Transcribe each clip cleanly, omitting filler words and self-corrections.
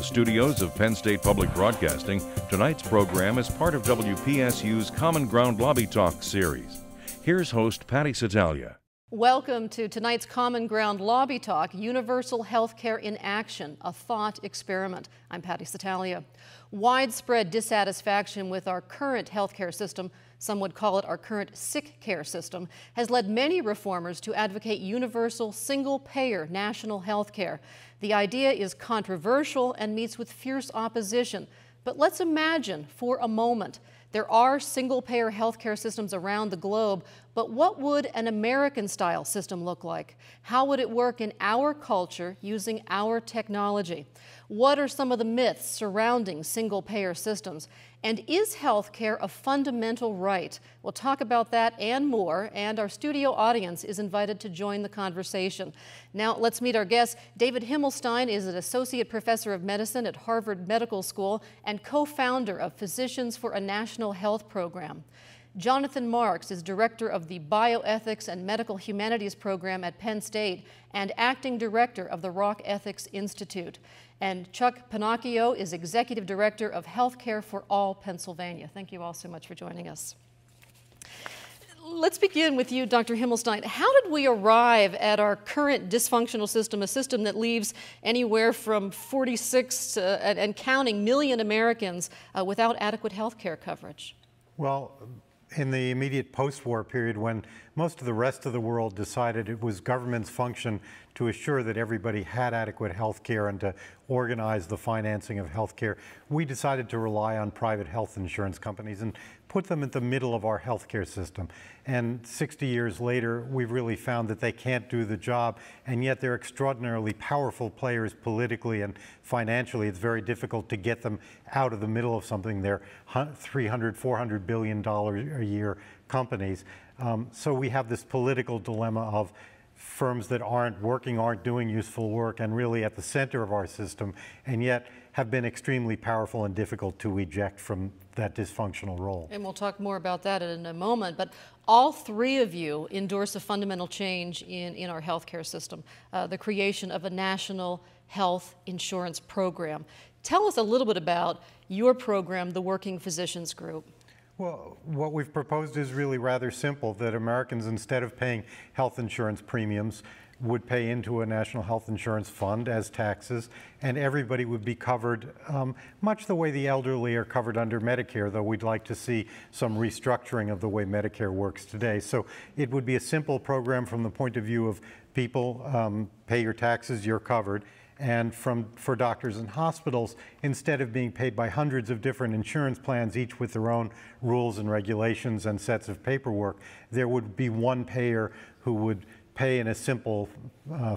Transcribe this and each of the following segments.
studios of Penn State Public Broadcasting, tonight's program is part of WPSU's Common Ground Lobby Talk series. Here's host Patty Satalia. Welcome to tonight's Common Ground Lobby Talk, Universal Healthcare in Action, a thought experiment. I'm Patty Satalia. Widespread dissatisfaction with our current healthcare system, some would call it our current sick care system, has led many reformers to advocate universal, single-payer national health care. The idea is controversial and meets with fierce opposition. But let's imagine for a moment there are single-payer healthcare systems around the globe, but what would an American-style system look like? How would it work in our culture using our technology? What are some of the myths surrounding single-payer systems? And is healthcare a fundamental right? We'll talk about that and more, and our studio audience is invited to join the conversation. Now, let's meet our guest. David Himmelstein is an associate professor of medicine at Harvard Medical School and co-founder of Physicians for a National Health Program. Jonathan Marks is director of the Bioethics and Medical Humanities program at Penn State and acting director of the Rock Ethics Institute. And Chuck Pinocchio is executive director of Healthcare for All Pennsylvania. Thank you all so much for joining us. Let's begin with you, Dr. Himmelstein. How did we arrive at our current dysfunctional system, a system that leaves anywhere from 46 and counting million Americans without adequate health care coverage? Well, in the immediate post-war period, when most of the rest of the world decided it was government's function to assure that everybody had adequate health care and to organize the financing of health care, we decided to rely on private health insurance companies and put them at the middle of our health care system. And 60 years later, we've really found that they can't do the job, and yet they're extraordinarily powerful players politically and financially. It's very difficult to get them out of the middle of something. They're $300, $400 billion a year companies. So we have this political dilemma of firms that aren't working, aren't doing useful work, and really at the center of our system, and yet have been extremely powerful and difficult to eject from that dysfunctional role. And we'll talk more about that in a moment, but all three of you endorse a fundamental change in our healthcare system, the creation of a national health insurance program. Tell us a little bit about your program, the Working Physicians Group. Well, what we've proposed is really rather simple, that Americans, instead of paying health insurance premiums, would pay into a national health insurance fund as taxes, and everybody would be covered much the way the elderly are covered under Medicare, though we'd like to see some restructuring of the way Medicare works today. So it would be a simple program from the point of view of people, pay your taxes, you're covered. And for doctors and hospitals, instead of being paid by hundreds of different insurance plans, each with their own rules and regulations and sets of paperwork, there would be one payer who would pay in a simple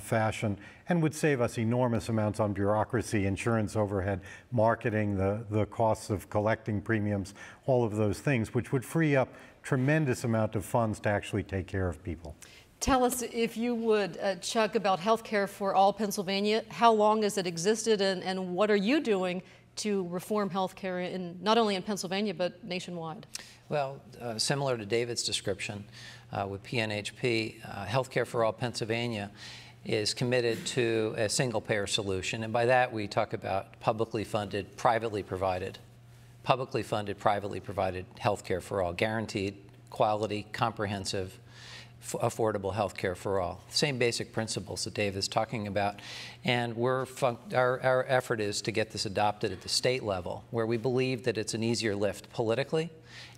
fashion and would save us enormous amounts on bureaucracy, insurance overhead, marketing, the costs of collecting premiums, all of those things, which would free up tremendous amount of funds to actually take care of people. Tell us, if you would, Chuck, about Healthcare for All Pennsylvania. How long has it existed, and what are you doing to reform healthcare not only in Pennsylvania but nationwide? Well, similar to David's description with PNHP, Healthcare for All Pennsylvania is committed to a single-payer solution, and by that we talk about publicly funded, privately provided healthcare for all, guaranteed, quality, comprehensive, affordable health care for all. Same basic principles that Dave is talking about. And our effort is to get this adopted at the state level, where we believe that it's an easier lift politically,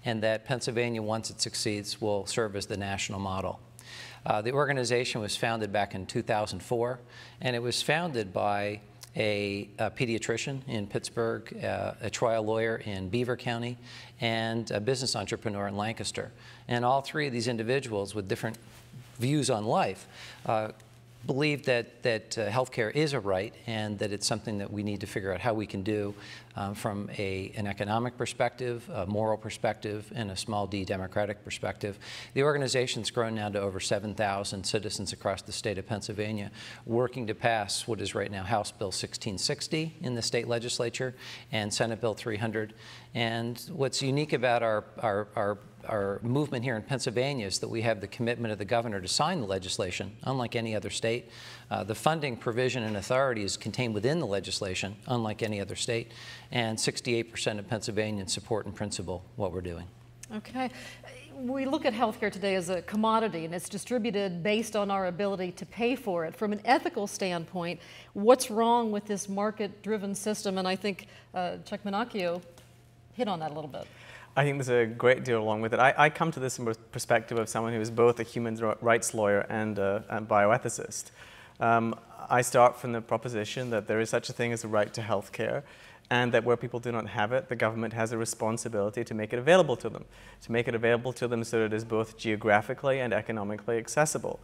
and that Pennsylvania, once it succeeds, will serve as the national model. The organization was founded back in 2004, and it was founded by a pediatrician in Pittsburgh, a trial lawyer in Beaver County, and a business entrepreneur in Lancaster. And all three of these individuals with different views on life believe that healthcare is a right, and that it's something that we need to figure out how we can do from an economic perspective, a moral perspective, and a small d democratic perspective. The organization's grown now to over 7,000 citizens across the state of Pennsylvania, working to pass what is right now House Bill 1660 in the state legislature and Senate Bill 300. And what's unique about our our movement here in Pennsylvania is that we have the commitment of the governor to sign the legislation, unlike any other state. The funding provision and authority is contained within the legislation, unlike any other state, and 68% of Pennsylvanians support in principle what we're doing. Okay. We look at healthcare today as a commodity, and it's distributed based on our ability to pay for it. From an ethical standpoint, what's wrong with this market-driven system? And I think Chuck Minacchio hit on that a little bit. I think there's a great deal wrong with it. I come to this from a perspective of someone who is both a human rights lawyer and a bioethicist. I start from the proposition that there is such a thing as a right to health care, and that where people do not have it, the government has a responsibility to make it available to them, so that it is both geographically and economically accessible.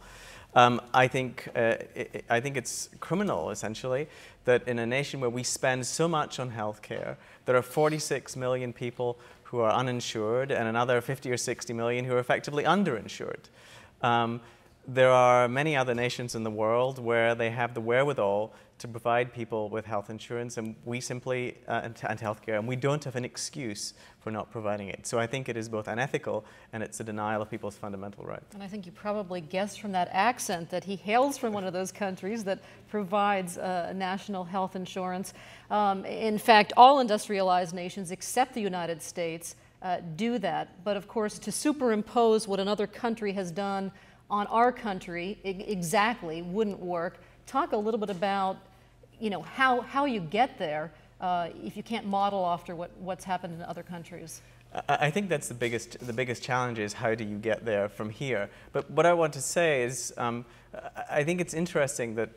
I think it's criminal, essentially, that in a nation where we spend so much on health care, there are 46 million people who are uninsured and another 50 or 60 million who are effectively underinsured. There are many other nations in the world where they have the wherewithal to provide people with health insurance, and we simply, and health care, and we don't have an excuse for not providing it. So I think it is both unethical and it's a denial of people's fundamental rights. And I think you probably guessed from that accent that he hails from one of those countries that provides national health insurance. In fact, all industrialized nations except the United States do that. But of course, to superimpose what another country has done on our country exactly wouldn't work. Talk a little bit about, you know, how you get there if you can't model after what's happened in other countries. I think that's the biggest challenge is how do you get there from here. But what I want to say is I think it's interesting that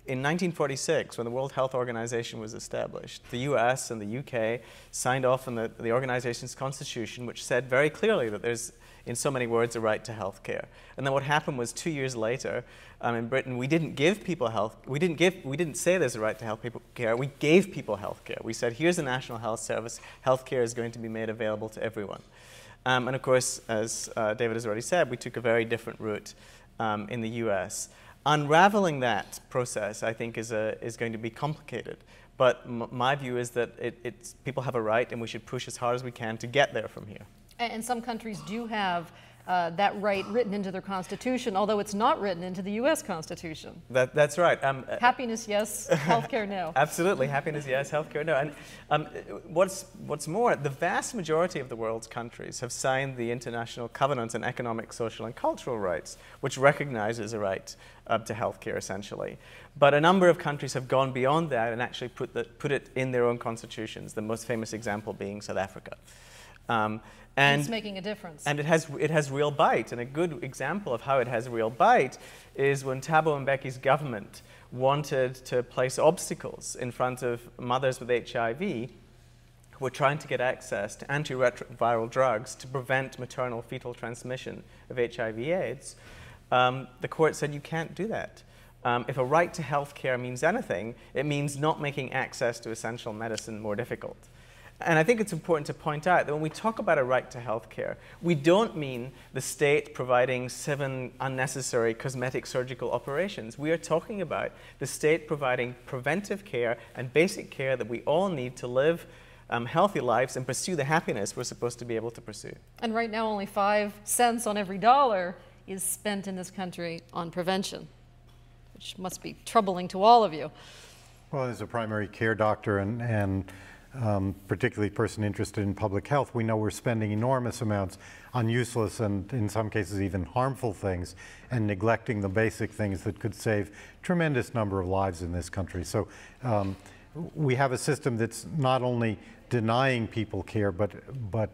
in 1946, when the World Health Organization was established, the US and the UK signed off on the organization's constitution, which said very clearly that there's, in so many words, a right to health care. And then what happened was 2 years later, in Britain, we didn't give people health. We didn't say there's a right to health care. We gave people health care. We said, here's a national health service. Health care is going to be made available to everyone. And of course, as David has already said, we took a very different route in the US. Unraveling that process, I think, is going to be complicated. But my view is that people have a right, and we should push as hard as we can to get there from here. And some countries do have that right written into their constitution, although it's not written into the U.S. Constitution. That's right. Happiness, yes. Healthcare, no. Absolutely. Happiness, yes. Healthcare, no. And what's more, the vast majority of the world's countries have signed the International Covenant on Economic, Social, and Cultural Rights, which recognizes a right to healthcare, essentially. But a number of countries have gone beyond that and actually put it in their own constitutions, the most famous example being South Africa. And it's making a difference. And it has real bite. And a good example of how it has real bite is when Thabo Mbeki's government wanted to place obstacles in front of mothers with HIV who were trying to get access to antiretroviral drugs to prevent maternal fetal transmission of HIV/AIDS. The court said you can't do that. If a right to health care means anything, it means not making access to essential medicine more difficult. And I think it's important to point out that when we talk about a right to health care, we don't mean the state providing 7 unnecessary cosmetic surgical operations. We are talking about the state providing preventive care and basic care that we all need to live healthy lives and pursue the happiness we're supposed to be able to pursue. And right now, only 5 cents on every dollar is spent in this country on prevention, which must be troubling to all of you. Well, as a primary care doctor and particularly a person interested in public health, we know we're spending enormous amounts on useless and in some cases even harmful things and neglecting the basic things that could save a tremendous number of lives in this country. So we have a system that's not only denying people care but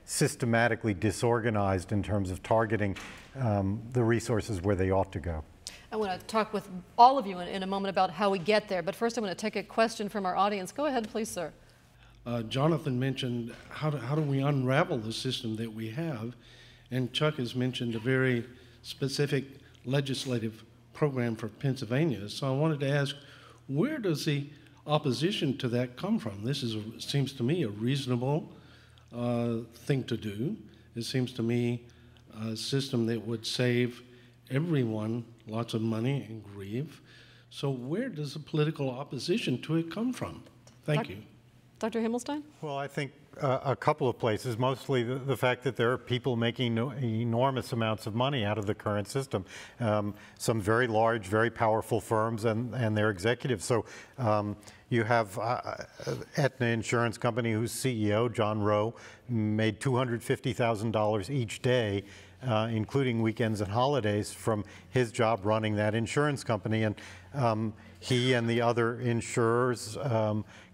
systematically disorganized in terms of targeting the resources where they ought to go. I want to talk with all of you in a moment about how we get there, but first I'm going to take a question from our audience. Go ahead, please, sir. Jonathan mentioned how do we unravel the system that we have, and Chuck has mentioned a very specific legislative program for Pennsylvania. So I wanted to ask, where does the opposition to that come from? This seems to me a reasonable thing to do. It seems to me a system that would save everyone lots of money and grief. So where does the political opposition to it come from? Thank you. Dr. Himmelstein? Well, I think a couple of places, mostly the fact that there are people making enormous amounts of money out of the current system. Some very large, very powerful firms and their executives. So you have Aetna Insurance Company, whose CEO, John Rowe, made $250,000 each day, including weekends and holidays, from his job running that insurance company. And he and the other insurers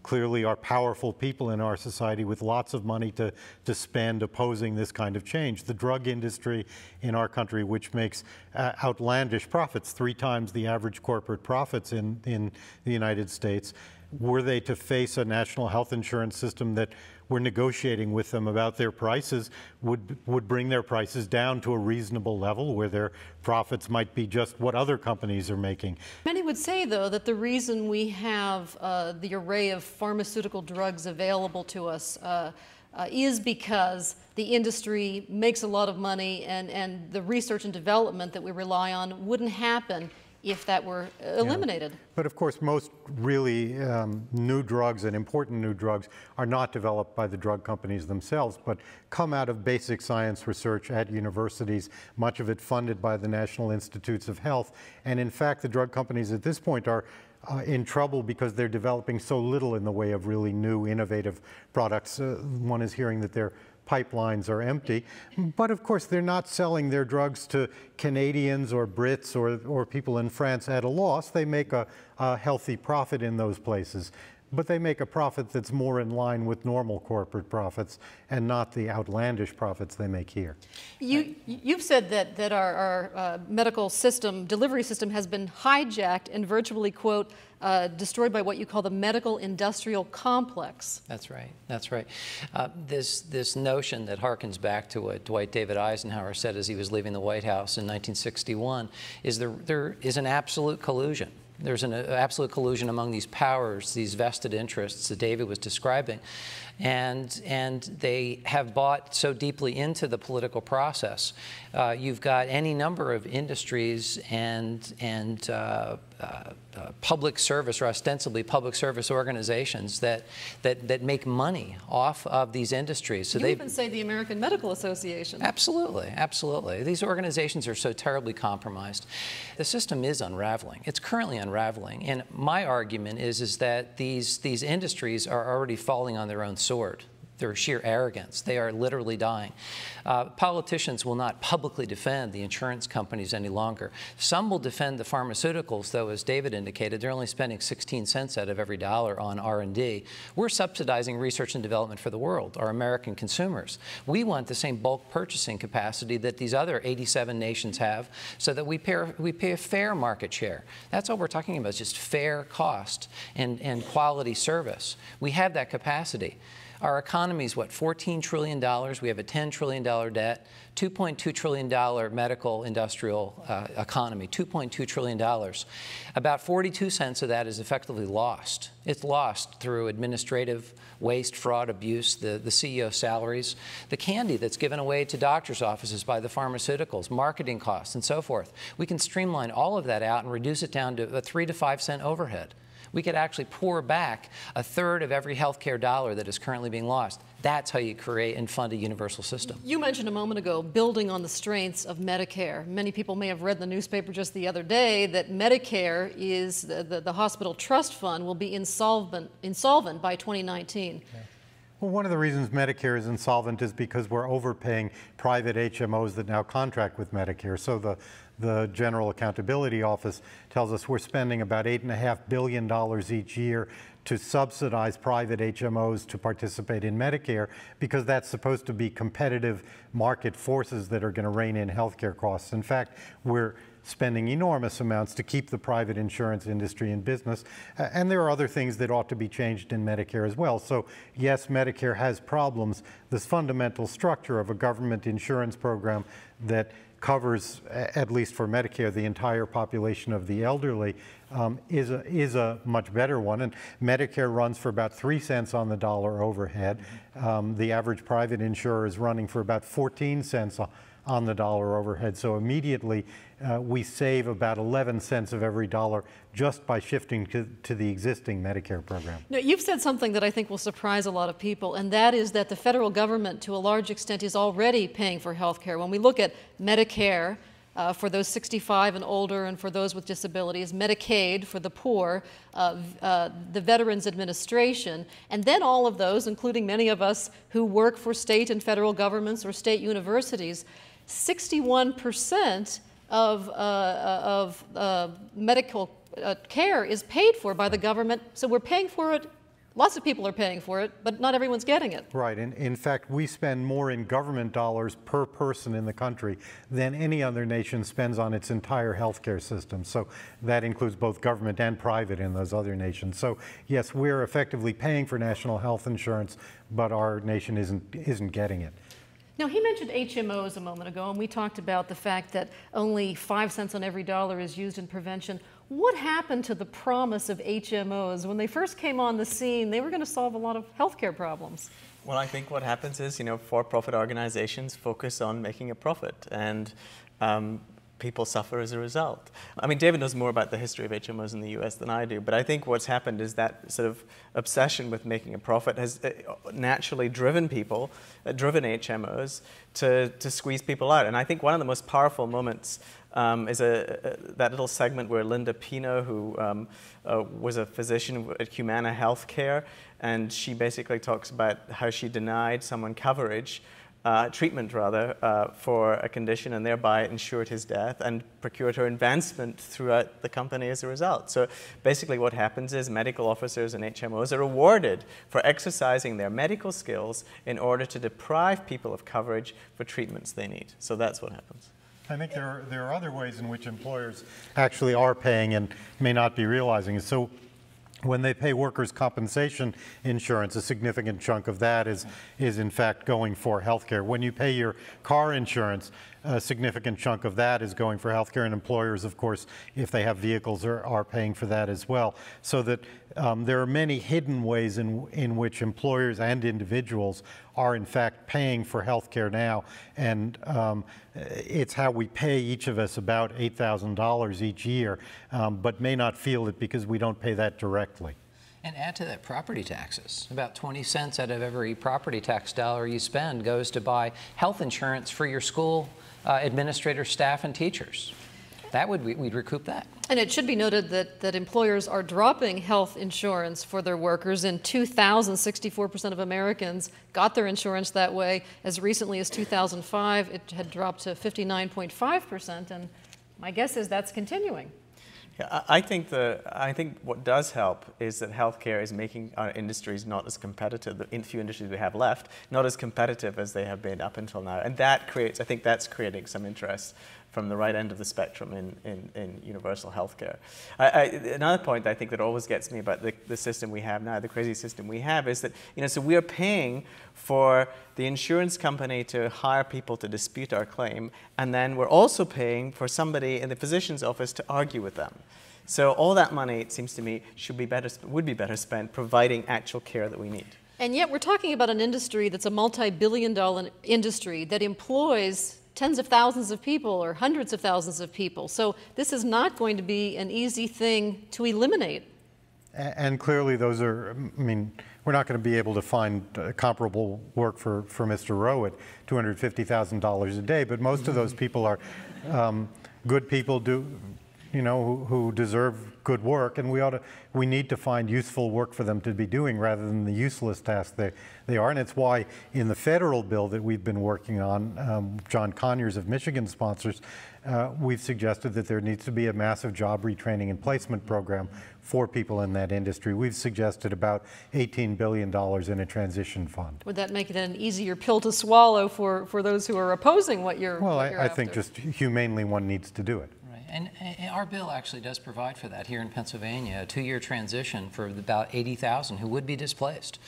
clearly are powerful people in our society with lots of money to spend opposing this kind of change. The drug industry in our country, which makes outlandish profits, 3 times the average corporate profits in the United States, were they to face a national health insurance system that we're negotiating with them about their prices, would bring their prices down to a reasonable level where their profits might be just what other companies are making. Many would say, though, that the reason we have the array of pharmaceutical drugs available to us is because the industry makes a lot of money, and the research and development that we rely on wouldn't happen if that were eliminated. Yeah. But of course, most really new drugs and important new drugs are not developed by the drug companies themselves, but come out of basic science research at universities, much of it funded by the National Institutes of Health. And in fact, the drug companies at this point are in trouble because they're developing so little in the way of really new, innovative products. One is hearing that their pipelines are empty. But of course, they're not selling their drugs to Canadians or Brits or people in France at a loss. They make a healthy profit in those places. But they make a profit that's more in line with normal corporate profits and not the outlandish profits they make here. You've said that our medical system, delivery system, has been hijacked and virtually, quote, destroyed by what you call the medical industrial complex. That's right. That's right. This notion that harkens back to what Dwight David Eisenhower said as he was leaving the White House in 1961 is there is an absolute collusion. There's an absolute collusion among these powers, these vested interests that David was describing, and they have bought so deeply into the political process. You've got any number of industries and public service, or ostensibly public service organizations that make money off of these industries. So you even say the American Medical Association. Absolutely, absolutely. These organizations are so terribly compromised. The system is unraveling. It's currently unraveling, and my argument is that these industries are already falling on their own sword. Their sheer arrogance. They are literally dying. Politicians will not publicly defend the insurance companies any longer. Some will defend the pharmaceuticals, though, as David indicated, they're only spending 16 cents out of every dollar on R&D. We're subsidizing research and development for the world, our American consumers. We want the same bulk purchasing capacity that these other 87 nations have, so that we pay a fair market share. That's all we're talking about, is just fair cost and quality service. We have that capacity. Our economy is, what, $14 trillion? We have a $10 trillion debt, $2.2 trillion medical industrial economy, $2.2 trillion. About 42 cents of that is effectively lost. It's lost through administrative waste, fraud, abuse, the CEO salaries, the candy that's given away to doctors' offices by the pharmaceuticals, marketing costs, and so forth. We can streamline all of that out and reduce it down to a 3 to 5 cent overhead. We could actually pour back a third of every healthcare dollar that is currently being lost. That's how you create and fund a universal system. You mentioned a moment ago building on the strengths of Medicare. Many people may have read in the newspaper just the other day that Medicare is, the hospital trust fund will be insolvent by 2019. Okay. Well, one of the reasons Medicare is insolvent is because we're overpaying private HMOs that now contract with Medicare. So the General Accountability Office tells us we're spending about $8.5 billion each year to subsidize private HMOs to participate in Medicare, because that's supposed to be competitive market forces that are going to rein in healthcare costs. In fact, we're spending enormous amounts to keep the private insurance industry in business. And there are other things that ought to be changed in Medicare as well. So yes, Medicare has problems. This fundamental structure of a government insurance program that covers, at least for Medicare, the entire population of the elderly is a much better one. And Medicare runs for about 3 cents on the dollar overhead. The average private insurer is running for about 14 cents on the dollar overhead. So immediately we save about 11 cents of every dollar just by shifting to the existing Medicare program. Now, you've said something that I think will surprise a lot of people, and that is that the federal government, to a large extent, is already paying for health care. When we look at Medicare, for those 65 and older and for those with disabilities, Medicaid for the poor, the Veterans Administration, and then all of those, including many of us who work for state and federal governments or state universities, 61% of medical care is paid for by the government, so we're paying for it. Lots of people are paying for it, but not everyone's getting it. Right. In fact, we spend more in government dollars per person in the country than any other nation spends on its entire healthcare system. So that includes both government and private in those other nations. So yes, we're effectively paying for national health insurance, but our nation isn't getting it. Now, he mentioned HMOs a moment ago, and we talked about the fact that only 5 cents on every dollar is used in prevention. What happened to the promise of HMOs? When they first came on the scene, they were going to solve a lot of healthcare problems. Well, I think what happens is, for-profit organizations focus on making a profit, and people suffer as a result. I mean, David knows more about the history of HMOs in the US than I do, but I think what's happened is that sort of obsession with making a profit has naturally driven HMOs to squeeze people out. And I think one of the most powerful moments is that little segment where Linda Pino, who was a physician at Humana Healthcare, and she basically talks about how she denied someone treatment for a condition, and thereby ensured his death and procured her advancement throughout the company as a result. So basically what happens is medical officers and HMOs are rewarded for exercising their medical skills in order to deprive people of coverage for treatments they need. So that's what happens. I think there are other ways in which employers actually are paying and may not be realizing it. So when they pay workers' compensation insurance, a significant chunk of that is in fact going for health care. When you pay your car insurance, a significant chunk of that is going for health care, and employers, of course, if they have vehicles, are paying for that as well. So that there are many hidden ways in which employers and individuals are in fact paying for health care now, and it's how we pay each of us about $8,000 each year, but may not feel it because we don't pay that directly. And add to that property taxes. About 20 cents out of every property tax dollar you spend goes to buy health insurance for your school administrators, staff, and teachers. We'd recoup that. And it should be noted that employers are dropping health insurance for their workers. In 2000, 64% of Americans got their insurance that way. As recently as 2005, it had dropped to 59.5%, and my guess is that's continuing. Yeah, I think what does help is that healthcare is making our industries not as competitive, the few industries we have left, not as competitive as they have been up until now. And I think that's creating some interest from the right end of the spectrum in universal healthcare. Another point I think that always gets me about the system we have now, the crazy system we have, is that, so we're paying for the insurance company to hire people to dispute our claim, and then we're also paying for somebody in the physician's office to argue with them. So all that money, it seems to me, would be better spent providing actual care that we need. And yet we're talking about an industry that's a multi-billion-dollar industry that employs tens of thousands of people or hundreds of thousands of people. So this is not going to be an easy thing to eliminate. And clearly those are, we're not going to be able to find comparable work for Mr. Rowe at $250,000 a day, but most of those people are good people who deserve good work, and we need to find useful work for them to be doing rather than the useless tasks they are. And it's why in the federal bill that we've been working on, John Conyers of Michigan sponsors, we've suggested that there needs to be a massive job retraining and placement program for people in that industry. We've suggested about $18 billion in a transition fund. Would that make it an easier pill to swallow for those who are opposing what you're Well, what you're I after? think just humanely one needs to do it. And our bill actually does provide for that here in Pennsylvania, a 2-year transition for about 80,000 who would be displaced.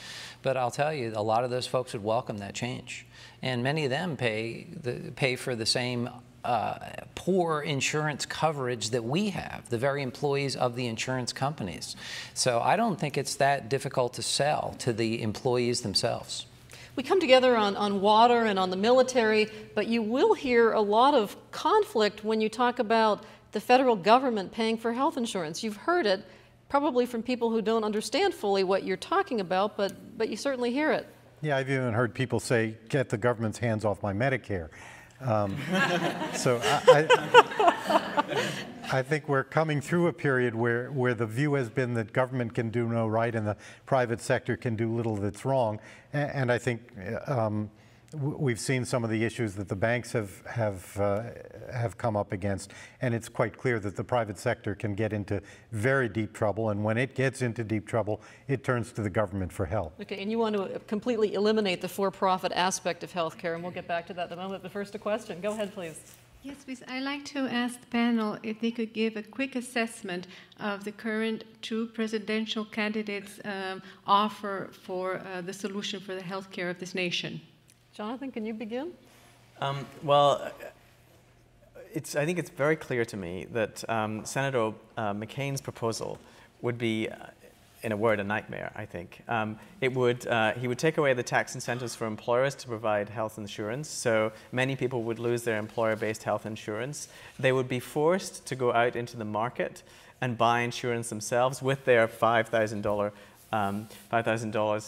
But I'll tell you, a lot of those folks would welcome that change. And many of them pay for the same poor insurance coverage that we have, the very employees of the insurance companies. So I don't think it's that difficult to sell to the employees themselves. We come together on water and on the military, but you will hear a lot of conflict when you talk about the federal government paying for health insurance. You've heard it probably from people who don't understand fully what you're talking about, but you certainly hear it. Yeah, I've even heard people say, get the government's hands off my Medicare. So I think we're coming through a period where the view has been that government can do no right and the private sector can do little that's wrong. And I think we've seen some of the issues that the banks have come up against, and it's quite clear that the private sector can get into very deep trouble, and when it gets into deep trouble, it turns to the government for help. Okay, and you want to completely eliminate the for-profit aspect of healthcare, and we'll get back to that in a moment. But first, a question. Go ahead, please. Yes, please. I'd like to ask the panel if they could give a quick assessment of the current two presidential candidates' offer for the solution for the healthcare of this nation. Jonathan, can you begin? Well, I think it's very clear to me that Senator McCain's proposal would be, in a word, a nightmare, I think. He would take away the tax incentives for employers to provide health insurance, so many people would lose their employer-based health insurance. They would be forced to go out into the market and buy insurance themselves with their $5,000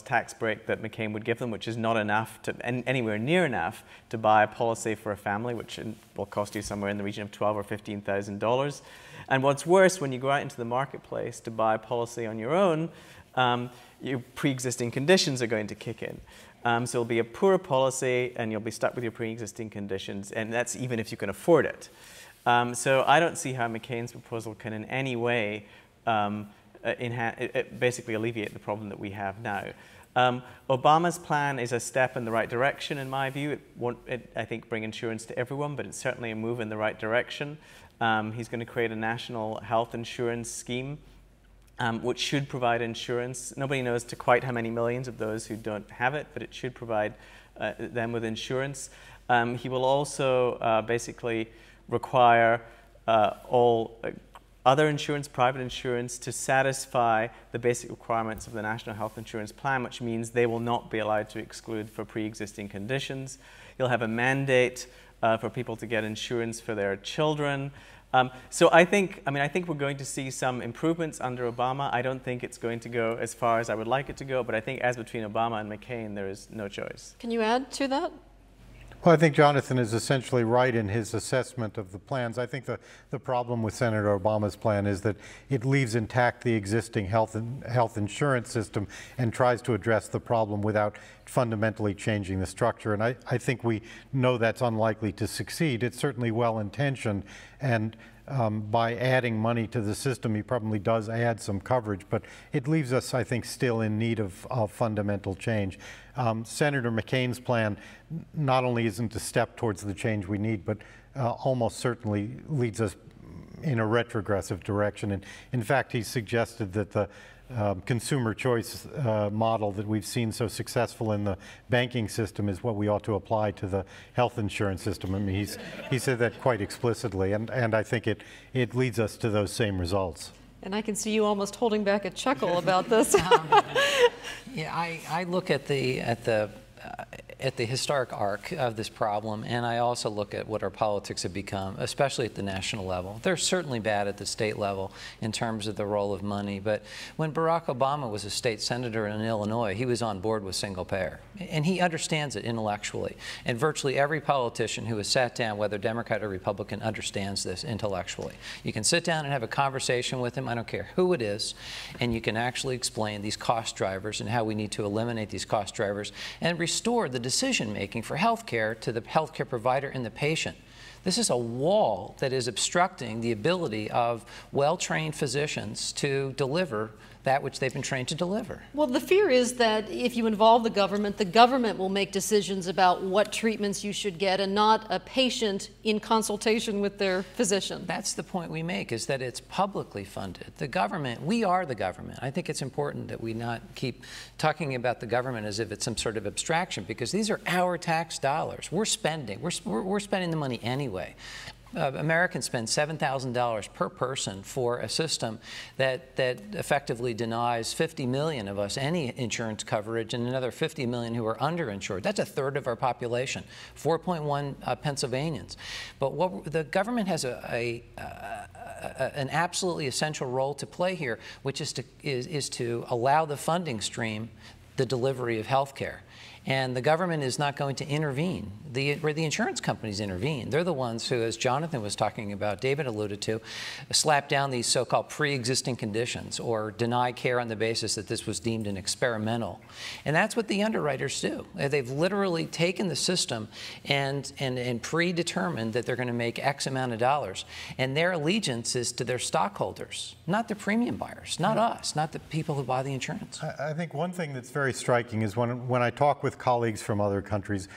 tax break that McCain would give them, which is not enough, anywhere near enough, to buy a policy for a family, which will cost you somewhere in the region of $12,000 or $15,000. And what's worse, when you go out into the marketplace to buy a policy on your own, your pre-existing conditions are going to kick in. So it'll be a poor policy, and you'll be stuck with your pre-existing conditions, and that's even if you can afford it. So I don't see how McCain's proposal can in any way basically alleviate the problem that we have now. Obama's plan is a step in the right direction, in my view. It won't, I think, bring insurance to everyone, but it's certainly a move in the right direction. He's going to create a national health insurance scheme, which should provide insurance. Nobody knows to quite how many millions of those who don't have it, but it should provide them with insurance. He will also basically require all other insurance, private insurance, to satisfy the basic requirements of the National Health Insurance Plan, which means they will not be allowed to exclude for pre-existing conditions. He'll have a mandate for people to get insurance for their children. So I think we're going to see some improvements under Obama. I don't think it's going to go as far as I would like it to go, but I think as between Obama and McCain, there is no choice. Can you add to that? Well, I think Jonathan is essentially right in his assessment of the plans. I think the problem with Senator Obama's plan is that it leaves intact the existing health insurance system and tries to address the problem without fundamentally changing the structure. And I think we know that's unlikely to succeed. It's certainly well-intentioned, and by adding money to the system, he probably does add some coverage, but it leaves us, I think, still in need of fundamental change. Senator McCain's plan not only isn't a step towards the change we need, but almost certainly leads us in a retrogressive direction. And in fact, he suggested that the consumer choice model that we've seen so successful in the banking system is what we ought to apply to the health insurance system. I mean, he said that quite explicitly, and I think it leads us to those same results. And I can see you almost holding back a chuckle about this. Yeah, I look at the historic arc of this problem, and I also look at what our politics have become, especially at the national level. They're certainly bad at the state level in terms of the role of money, but when Barack Obama was a state senator in Illinois, he was on board with single payer, and he understands it intellectually. And virtually every politician who has sat down, whether Democrat or Republican, understands this intellectually. You can sit down and have a conversation with him, I don't care who it is, and you can actually explain these cost drivers and how we need to eliminate these cost drivers and restore the decision-making for healthcare to the healthcare provider and the patient. This is a wall that is obstructing the ability of well-trained physicians to deliver that which they've been trained to deliver. Well, the fear is that if you involve the government will make decisions about what treatments you should get and not a patient in consultation with their physician. That's the point we make, is that it's publicly funded. The government, we are the government. I think it's important that we not keep talking about the government as if it's some sort of abstraction, because these are our tax dollars. We're spending the money anyway. Americans spend $7,000 per person for a system that effectively denies 50 million of us any insurance coverage and another 50 million who are underinsured. That's a third of our population, 4.1 Pennsylvanians. But the government has an absolutely essential role to play here, which is to allow the funding stream the delivery of health care. And the government is not going to intervene. Where the insurance companies intervene, they're the ones who, as Jonathan was talking about, David alluded to, slap down these so-called pre-existing conditions or deny care on the basis that this was deemed an experimental. And that's what the underwriters do. They've literally taken the system and predetermined that they're going to make X amount of dollars. And their allegiance is to their stockholders, not the premium buyers, not us, not the people who buy the insurance. I think one thing that's very striking is when I talk with colleagues from other countries,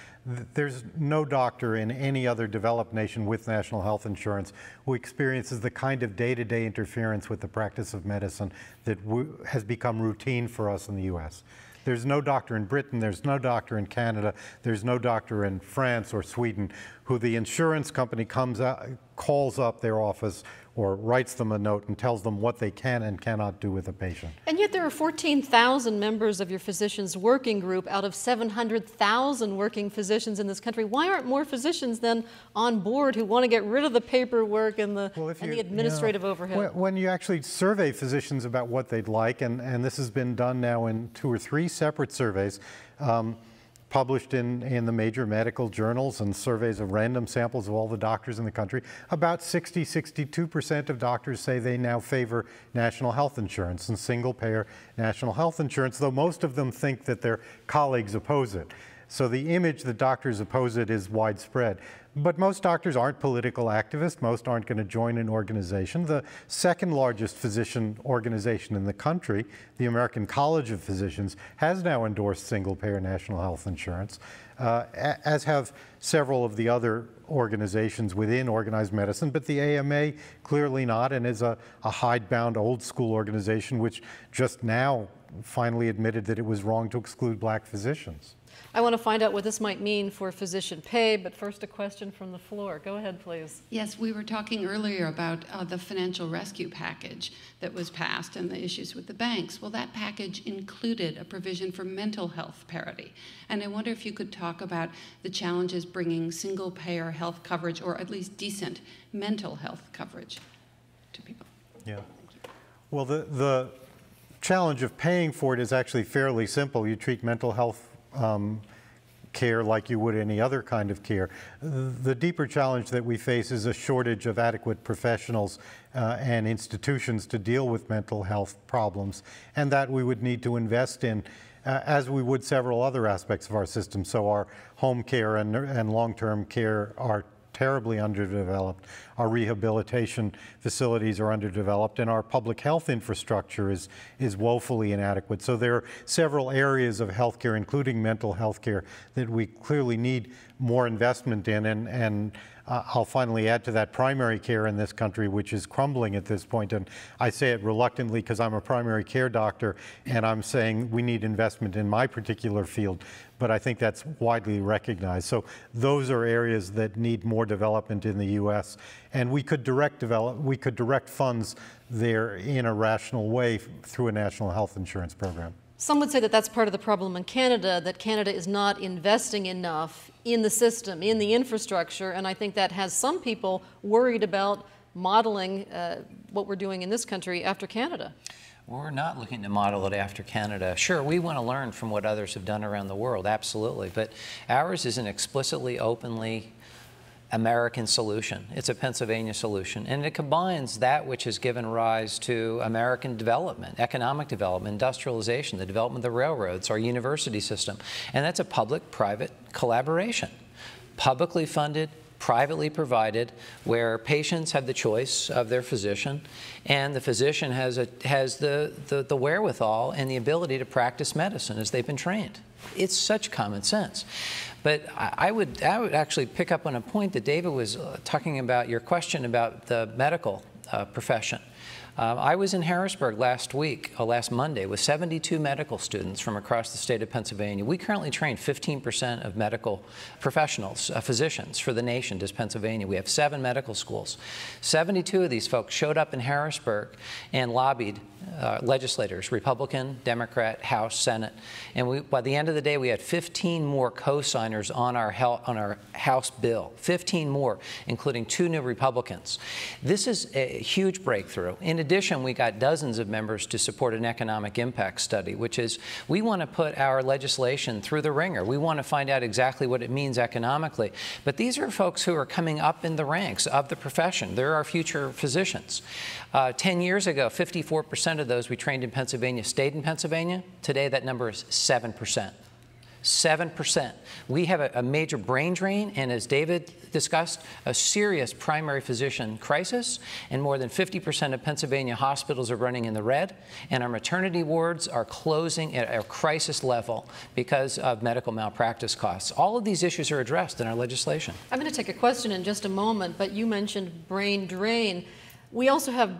there's no doctor in any other developed nation with national health insurance who experiences the kind of day-to-day interference with the practice of medicine that has become routine for us in the U.S. There's no doctor in Britain, there's no doctor in Canada, there's no doctor in France or Sweden who the insurance company calls up their office or writes them a note and tells them what they can and cannot do with a patient. And yet there are 14,000 members of your physicians working group out of 700,000 working physicians in this country. Why aren't more physicians then on board who want to get rid of the paperwork and the administrative overhead? When you actually survey physicians about what they'd like, and this has been done now in 2 or 3 separate surveys, published in the major medical journals and surveys of random samples of all the doctors in the country, about 62% of doctors say they now favor national health insurance and single-payer national health insurance, though most of them think that their colleagues oppose it. So the image that doctors oppose it is widespread. But most doctors aren't political activists. Most aren't going to join an organization. The second largest physician organization in the country, the American College of Physicians, has now endorsed single-payer national health insurance, as have several of the other organizations within organized medicine. But the AMA clearly not, and is a hidebound old-school organization which just now finally admitted that it was wrong to exclude black physicians. I want to find out what this might mean for physician pay, but first a question from the floor. Go ahead, please. Yes, we were talking earlier about the financial rescue package that was passed and the issues with the banks. Well, that package included a provision for mental health parity. And I wonder if you could talk about the challenges bringing single-payer health coverage, or at least decent mental health coverage, to people. Yeah. Well, the challenge of paying for it is actually fairly simple. You treat mental health care like you would any other kind of care. The deeper challenge that we face is a shortage of adequate professionals and institutions to deal with mental health problems, and that we would need to invest in as we would several other aspects of our system. So our home care and long-term care are terribly underdeveloped. Our rehabilitation facilities are underdeveloped, and our public health infrastructure is woefully inadequate. So there are several areas of healthcare, including mental health care, that we clearly need more investment in, and I'll finally add to that primary care in this country, which is crumbling at this point. And I say it reluctantly because I'm a primary care doctor, and I'm saying we need investment in my particular field. But I think that's widely recognized. So those are areas that need more development in the U.S. And we could direct funds there in a rational way through a national health insurance program. Some would say that that's part of the problem in Canada, that Canada is not investing enough in the system, in the infrastructure, and I think that has some people worried about modeling what we're doing in this country after Canada. We're not looking to model it after Canada. Sure, we want to learn from what others have done around the world, absolutely, but ours is an explicitly, openly American solution. It's a Pennsylvania solution, and it combines that which has given rise to American development, economic development, industrialization, the development of the railroads, our university system, and that's a public-private collaboration. Publicly funded, privately provided, where patients have the choice of their physician, and the physician has the wherewithal and the ability to practice medicine as they've been trained. It's such common sense. But I would actually pick up on a point that David was talking about, your question about the medical profession. I was in Harrisburg last Monday, with 72 medical students from across the state of Pennsylvania. We currently train 15% of medical professionals, physicians for the nation, does Pennsylvania. We have 7 medical schools. 72 of these folks showed up in Harrisburg and lobbied legislators, Republican, Democrat, House, Senate. And by the end of the day, we had 15 more co-signers on our House bill, 15 more, including 2 new Republicans. This is a huge breakthrough. In addition, we got dozens of members to support an economic impact study, which is we want to put our legislation through the ringer. We want to find out exactly what it means economically. But these are folks who are coming up in the ranks of the profession. They're our future physicians. 10 years ago, 54% of those we trained in Pennsylvania stayed in Pennsylvania. Today, that number is 7%. 7%. We have a major brain drain, and as David discussed, a serious primary physician crisis, and more than 50% of Pennsylvania hospitals are running in the red, and our maternity wards are closing at a crisis level because of medical malpractice costs. All of these issues are addressed in our legislation. I'm going to take a question in just a moment, but you mentioned brain drain. We also have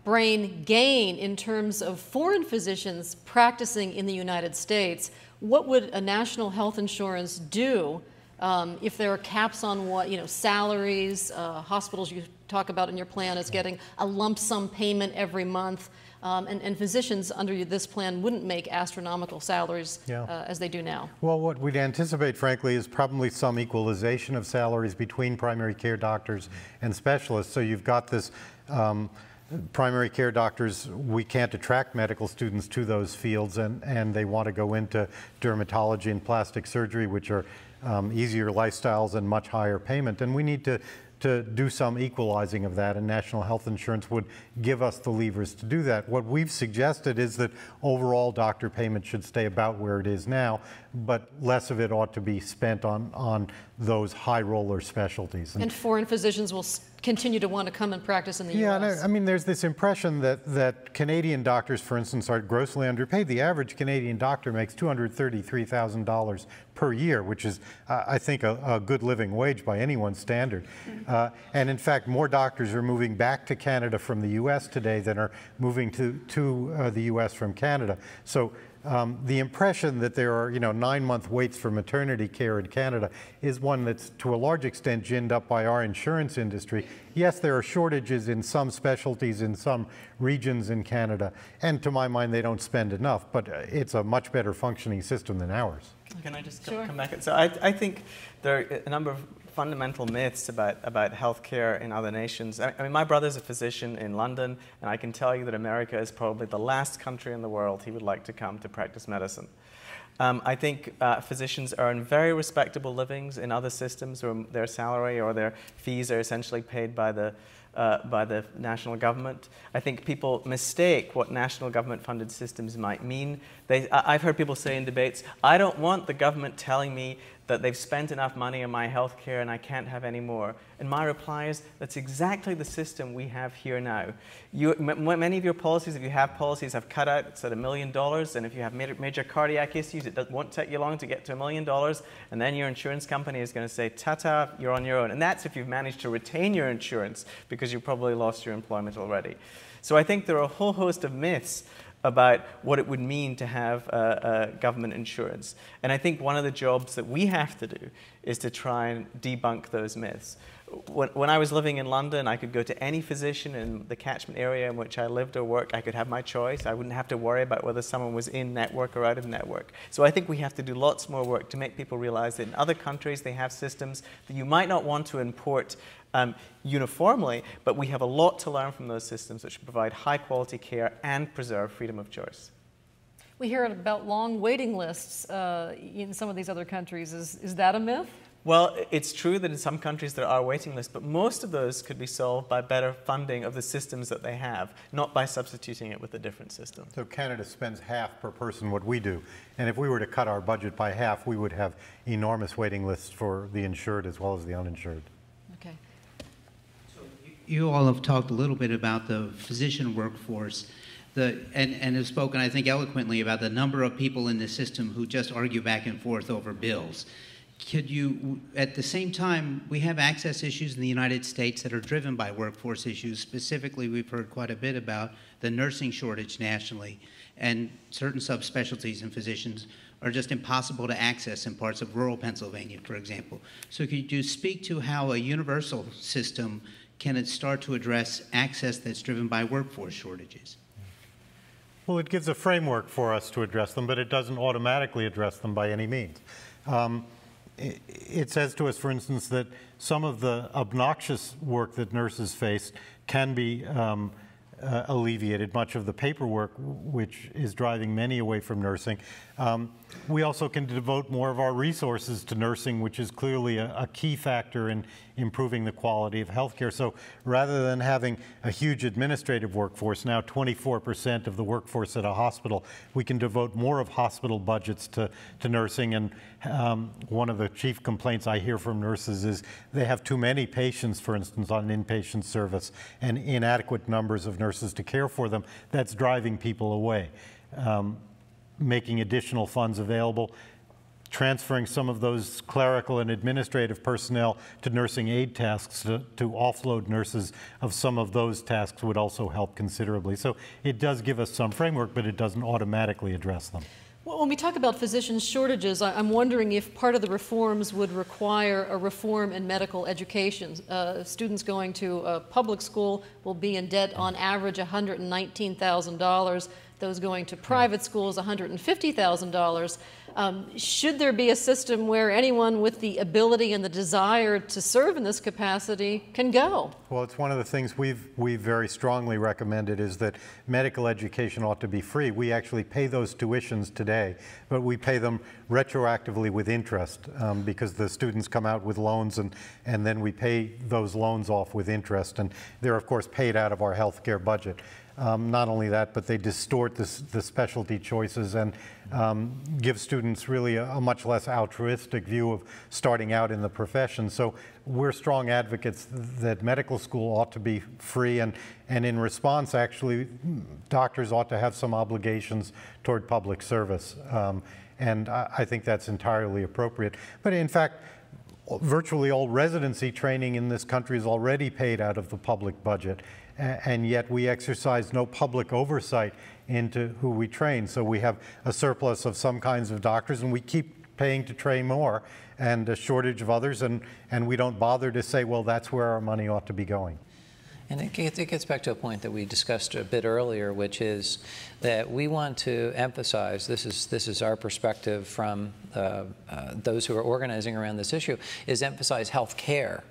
brain gain in terms of foreign physicians practicing in the United States. What would a national health insurance do if there are caps on what, salaries, hospitals you talk about in your plan as getting a lump sum payment every month, and physicians under this plan wouldn't make astronomical salaries as they do now? Well, what we'd anticipate, frankly, is probably some equalization of salaries between primary care doctors and specialists. So you've got this primary care doctors, we can't attract medical students to those fields, and they want to go into dermatology and plastic surgery, which are easier lifestyles and much higher payment. And we need to do some equalizing of that, and national health insurance would give us the levers to do that. What we've suggested is that overall doctor payment should stay about where it is now, but less of it ought to be spent on those high roller specialties. And foreign physicians will continue to want to come and practice in the U.S. Yeah, I mean, there's this impression that Canadian doctors, for instance, are grossly underpaid. The average Canadian doctor makes $233,000 per year, which is, I think, a good living wage by anyone's standard. And in fact, more doctors are moving back to Canada from the U.S. today than are moving to the U.S. from Canada. So the impression that there are, 9-month waits for maternity care in Canada is one that's to a large extent ginned up by our insurance industry. Yes, there are shortages in some specialties in some regions in Canada, and to my mind, they don't spend enough, but it's a much better functioning system than ours. Can I just come back? So I think there are a number of fundamental myths about healthcare in other nations. I mean, my brother's a physician in London, and I can tell you that America is probably the last country in the world he would like to come to practice medicine. I think physicians earn very respectable livings in other systems where their salary or their fees are essentially paid by the national government. I think people mistake what national government-funded systems might mean. I've heard people say in debates, I don't want the government telling me that they've spent enough money on my health care and I can't have any more. And my reply is, that's exactly the system we have here now. Many of your policies, if you have policies, have cutouts at $1 million, and if you have major cardiac issues, it won't take you long to get to $1 million, and then your insurance company is going to say, ta-ta, you're on your own. And that's if you've managed to retain your insurance, because you've probably lost your employment already. So I think there are a whole host of myths about what it would mean to have government insurance. And I think one of the jobs that we have to do is to try and debunk those myths. When I was living in London, I could go to any physician in the catchment area in which I lived or worked. I could have my choice. I wouldn't have to worry about whether someone was in network or out of network. So I think we have to do lots more work to make people realize that in other countries they have systems that you might not want to import uniformly, but we have a lot to learn from those systems which provide high quality care and preserve freedom of choice. We hear about long waiting lists in some of these other countries. Is that a myth? Well, it's true that in some countries there are waiting lists, but most of those could be solved by better funding of the systems that they have, not by substituting it with a different system. So Canada spends half per person what we do, and if we were to cut our budget by half, we would have enormous waiting lists for the insured as well as the uninsured. Okay. So you all have talked a little bit about the physician workforce, and have spoken, I think, eloquently about the number of people in the system who just argue back and forth over bills. could you, at the same time, we have access issues in the United States that are driven by workforce issues. Specifically, we've heard quite a bit about the nursing shortage nationally, and certain subspecialties in physicians are just impossible to access in parts of rural Pennsylvania, for example. So could you speak to how a universal system can start to address access that's driven by workforce shortages? Well, it gives a framework for us to address them, but it doesn't automatically address them by any means. It says to us, for instance, that some of the obnoxious work that nurses face can be alleviated, much of the paperwork which is driving many away from nursing. We also can devote more of our resources to nursing, which is clearly a key factor in improving the quality of healthcare. So rather than having a huge administrative workforce, now 24% of the workforce at a hospital, we can devote more of hospital budgets to nursing. And one of the chief complaints I hear from nurses is they have too many patients, for instance, on inpatient service, and inadequate numbers of nurses to care for them. That's driving people away. Making additional funds available, transferring some of those clerical and administrative personnel to nursing aid tasks to offload nurses of some of those tasks would also help considerably. So it does give us some framework, but it doesn't automatically address them. Well, when we talk about physician shortages, I'm wondering if part of the reforms would require a reform in medical education. Students going to public school will be in debt on average $119,000. Those going to private schools, $150,000. Should there be a system where anyone with the ability and the desire to serve in this capacity can go? Well, it's one of the things we've very strongly recommended is that medical education ought to be free. We actually pay those tuitions today, but we pay them retroactively with interest because the students come out with loans and then we pay those loans off with interest. And they're, of course, paid out of our healthcare budget. Not only that, but they distort the specialty choices and give students really a much less altruistic view of starting out in the profession. So we're strong advocates that medical school ought to be free, and in response, actually, doctors ought to have some obligations toward public service. And I think that's entirely appropriate. But in fact, virtually all residency training in this country is already paid out of the public budget. And yet we exercise no public oversight into who we train. So we have a surplus of some kinds of doctors, and we keep paying to train more, and a shortage of others, and we don't bother to say, well, that's where our money ought to be going. And it gets back to a point that we discussed a bit earlier, which is that we want to emphasize, this is our perspective from those who are organizing around this issue, is emphasize health care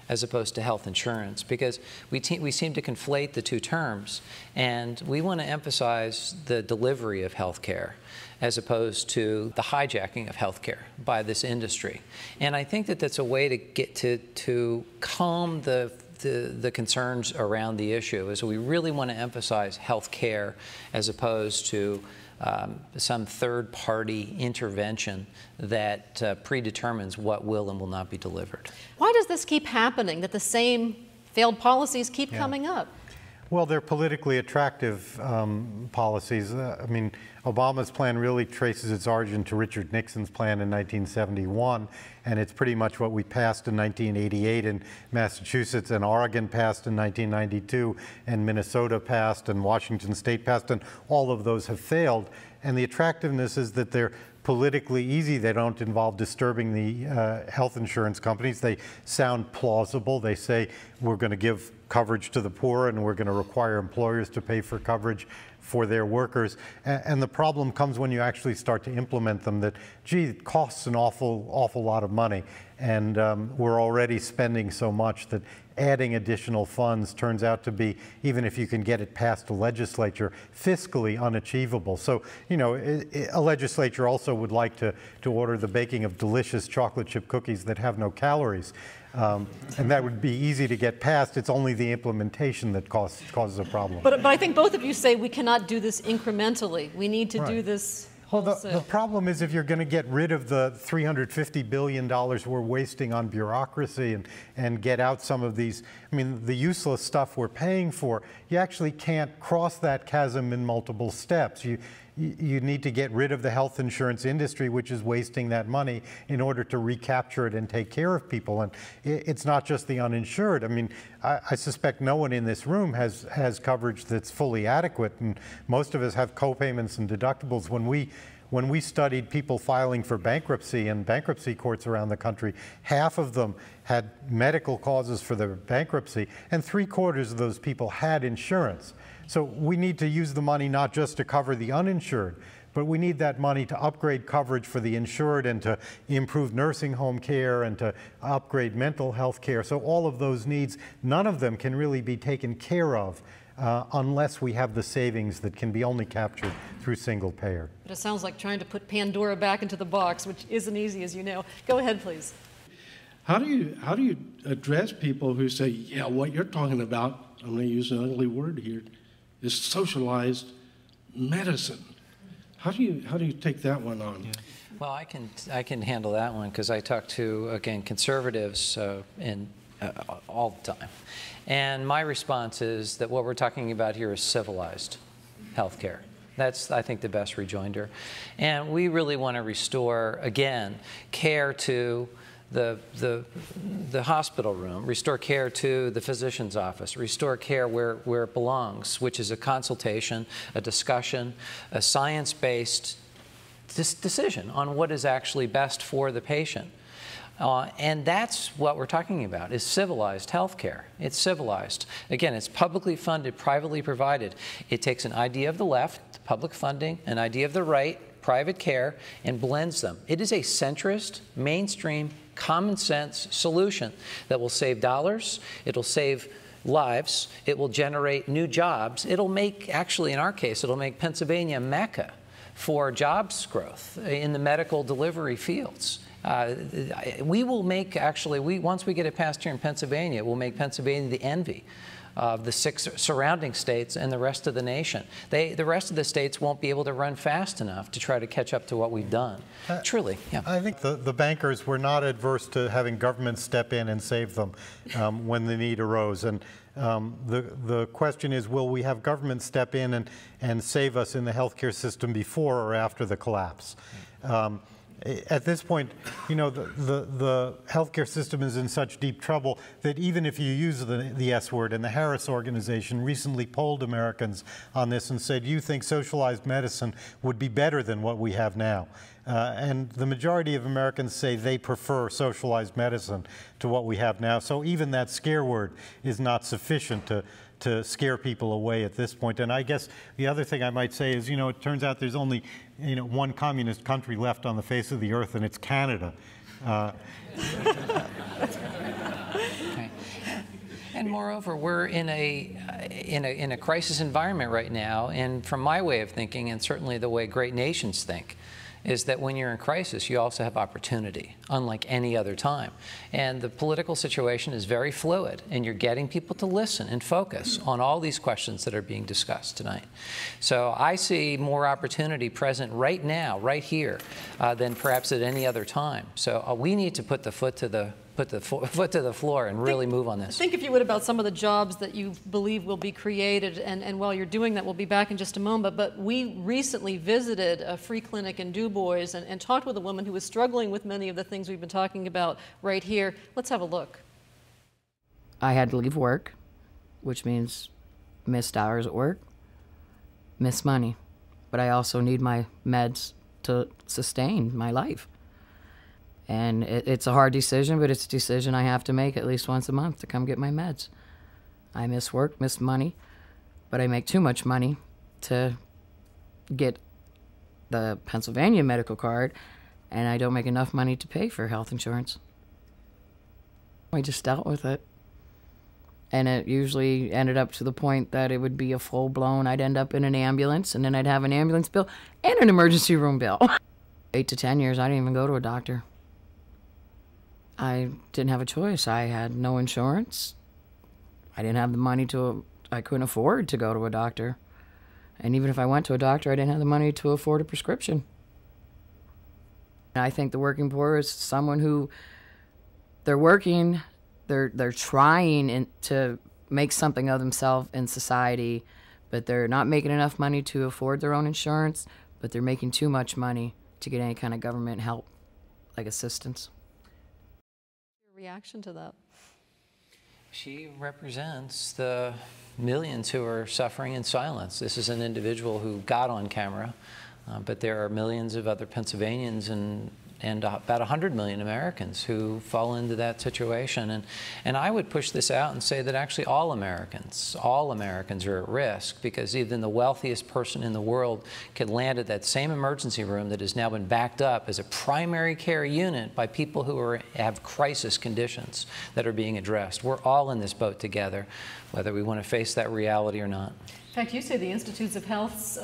as opposed to health insurance, because we seem to conflate the two terms, and we want to emphasize the delivery of health care as opposed to the hijacking of health care by this industry. And I think that that's a way to get to calm the concerns around the issue, is we really want to emphasize health care as opposed to some third-party intervention that predetermines what will and will not be delivered. Why does this keep happening, that the same failed policies keep coming up? Well, they're politically attractive policies. I mean, Obama's plan really traces its origin to Richard Nixon's plan in 1971, and it's pretty much what we passed in 1988 in Massachusetts, and Oregon passed in 1992, and Minnesota passed, and Washington State passed, and all of those have failed. And the attractiveness is that they're politically easy. They don't involve disturbing the health insurance companies. They sound plausible. They say we're going to give coverage to the poor and we're going to require employers to pay for coverage for their workers. And the problem comes when you actually start to implement them, that, gee, it costs an awful lot of money. And we're already spending so much that adding additional funds turns out to be, even if you can get it past the legislature, fiscally unachievable. So, you know, a legislature also would like to order the baking of delicious chocolate chip cookies that have no calories. And that would be easy to get past. It's only the implementation that causes a problem. But I think both of you say we cannot do this incrementally. We need to do this. Well, the problem is if you're going to get rid of the $350 billion we're wasting on bureaucracy and get out some of these, I mean, the useless stuff we're paying for, you actually can't cross that chasm in multiple steps. you need to get rid of the health insurance industry, which is wasting that money, in order to recapture it and take care of people. And it's not just the uninsured. I mean, I suspect no one in this room has coverage that's fully adequate, and most of us have co-payments and deductibles. When we studied people filing for bankruptcy in bankruptcy courts around the country, half of them had medical causes for their bankruptcy, and 3/4 of those people had insurance. So we need to use the money not just to cover the uninsured, but we need that money to upgrade coverage for the insured and to improve nursing home care and to upgrade mental health care. So all of those needs, none of them can really be taken care of unless we have the savings that can be only captured through single payer. But it sounds like trying to put Pandora back into the box, which isn't easy, as you know. Go ahead, please. How do you address people who say, yeah, what you're talking about, I'm going to use an ugly word here, is socialized medicine? How do you take that one on? Yeah. Well, I can handle that one, because I talk to, again, conservatives all the time. And my response is that what we're talking about here is civilized healthcare. That's, I think, the best rejoinder. And we really want to restore, again, care to the hospital room, restore care to the physician's office, restore care where it belongs, which is a consultation, a discussion, a science-based decision on what is actually best for the patient. And that's what we're talking about, is civilized healthcare. It's civilized. Again, it's publicly funded, privately provided. It takes an idea of the left, public funding, an idea of the right, private care, and blends them. It is a centrist, mainstream, common sense solution that will save dollars, it'll save lives, it will generate new jobs. It'll make, actually in our case, it'll make Pennsylvania Mecca for jobs growth in the medical delivery fields. We will make, actually, once we get it passed here in Pennsylvania, we'll make Pennsylvania the envy of the 6 surrounding states and the rest of the nation. The rest of the states won't be able to run fast enough to try to catch up to what we've done. Truly, yeah. I think the bankers were not adverse to having government step in and save them when the need arose. And the question is, will we have government step in and save us in the healthcare system before or after the collapse? At this point, you know, the healthcare system is in such deep trouble that even if you use the S word, and the Harris organization recently polled Americans on this and said, you think socialized medicine would be better than what we have now? And the majority of Americans say they prefer socialized medicine to what we have now. So even that scare word is not sufficient to scare people away at this point. And I guess the other thing I might say is, you know, it turns out there's only, you know, one communist country left on the face of the earth, and it's Canada. And moreover, we're in a crisis environment right now, and from my way of thinking, and certainly the way great nations think, is that when you're in crisis, you also have opportunity, unlike any other time. And the political situation is very fluid, and you're getting people to listen and focus on all these questions that are being discussed tonight. So I see more opportunity present right now, right here, than perhaps at any other time. So we need to put the foot to the floor and really move on this. Think, if you would, about some of the jobs that you believe will be created, and while you're doing that, we'll be back in just a moment, but we recently visited a free clinic in Du Bois and talked with a woman who was struggling with many of the things we've been talking about right here. Let's have a look. I had to leave work, which means missed hours at work, missed money, but I also need my meds to sustain my life. And it's a hard decision, but it's a decision I have to make at least once a month to come get my meds. I miss work, miss money, but I make too much money to get the Pennsylvania medical card, and I don't make enough money to pay for health insurance. I just dealt with it. And it usually ended up to the point that it would be a full-blown, I'd end up in an ambulance, and then I'd have an ambulance bill and an emergency room bill. 8 to 10 years, I didn't even go to a doctor. I didn't have a choice. I had no insurance. I didn't have the money I couldn't afford to go to a doctor. And even if I went to a doctor, I didn't have the money to afford a prescription. I think the working poor is someone who, they're working, they're trying to make something of themselves in society, but they're not making enough money to afford their own insurance, but they're making too much money to get any kind of government help, like assistance. Your reaction to that? She represents the millions who are suffering in silence. This is an individual who got on camera, but there are millions of other Pennsylvanians and about 100 million Americans who fall into that situation. And I would push this out and say that actually all Americans are at risk, because even the wealthiest person in the world could land at that same emergency room that has now been backed up as a primary care unit by people who have crisis conditions that are being addressed. We're all in this boat together, whether we want to face that reality or not. In fact, you say the Institutes of Health's,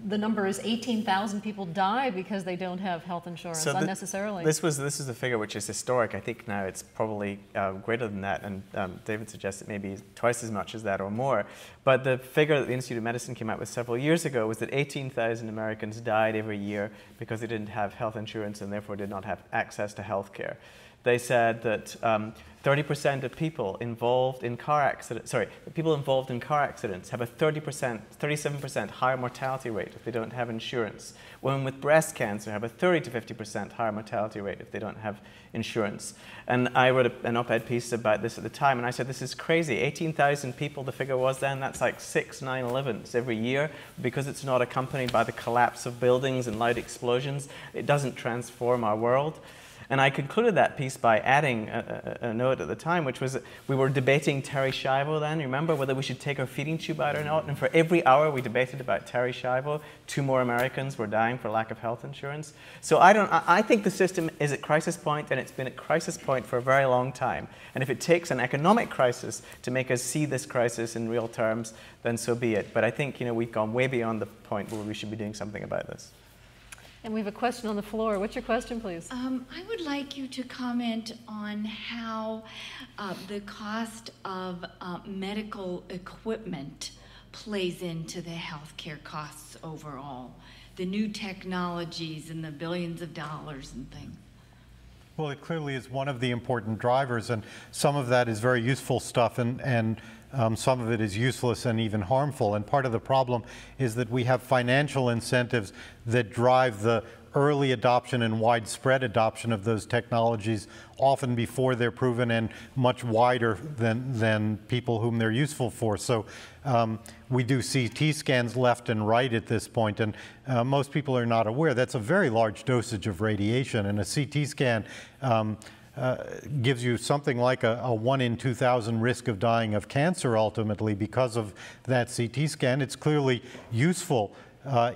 the number is 18,000 people die because they don't have health insurance unnecessarily. This is a figure which is historic. I think now it's probably greater than that, and David suggests it may be twice as much as that or more. But the figure that the Institute of Medicine came out with several years ago was that 18,000 Americans died every year because they didn't have health insurance and therefore did not have access to health care. They said that 30% of people involved in car accidents, people involved in car accidents have a 37% higher mortality rate if they don't have insurance. Women with breast cancer have a 30 to 50% higher mortality rate if they don't have insurance. And I wrote an op-ed piece about this at the time, and I said, this is crazy. 18,000 people, the figure was then, that's like 6 9/11s every year. Because it's not accompanied by the collapse of buildings and loud explosions, it doesn't transform our world. And I concluded that piece by adding a note at the time, which was that we were debating Terri Schiavo then, remember, whether we should take our feeding tube out or not. And for every hour we debated about Terri Schiavo, 2 more Americans were dying for lack of health insurance. So I think the system is at crisis point, and it's been at crisis point for a very long time. And if it takes an economic crisis to make us see this crisis in real terms, then so be it. But I think we've gone way beyond the point where we should be doing something about this. And we have a question on the floor. What's your question, please? I would like you to comment on how the cost of medical equipment plays into the healthcare costs overall. The new technologies and the billions of dollars and things. Well, it clearly is one of the important drivers, and some of that is very useful stuff, and some of it is useless and even harmful. And part of the problem is that we have financial incentives that drive the early adoption and widespread adoption of those technologies, often before they're proven and much wider than people whom they're useful for. So we do CT scans left and right at this point, and most people are not aware that's a very large dosage of radiation, and a CT scan gives you something like a 1 in 2,000 risk of dying of cancer ultimately because of that CT scan. It's clearly useful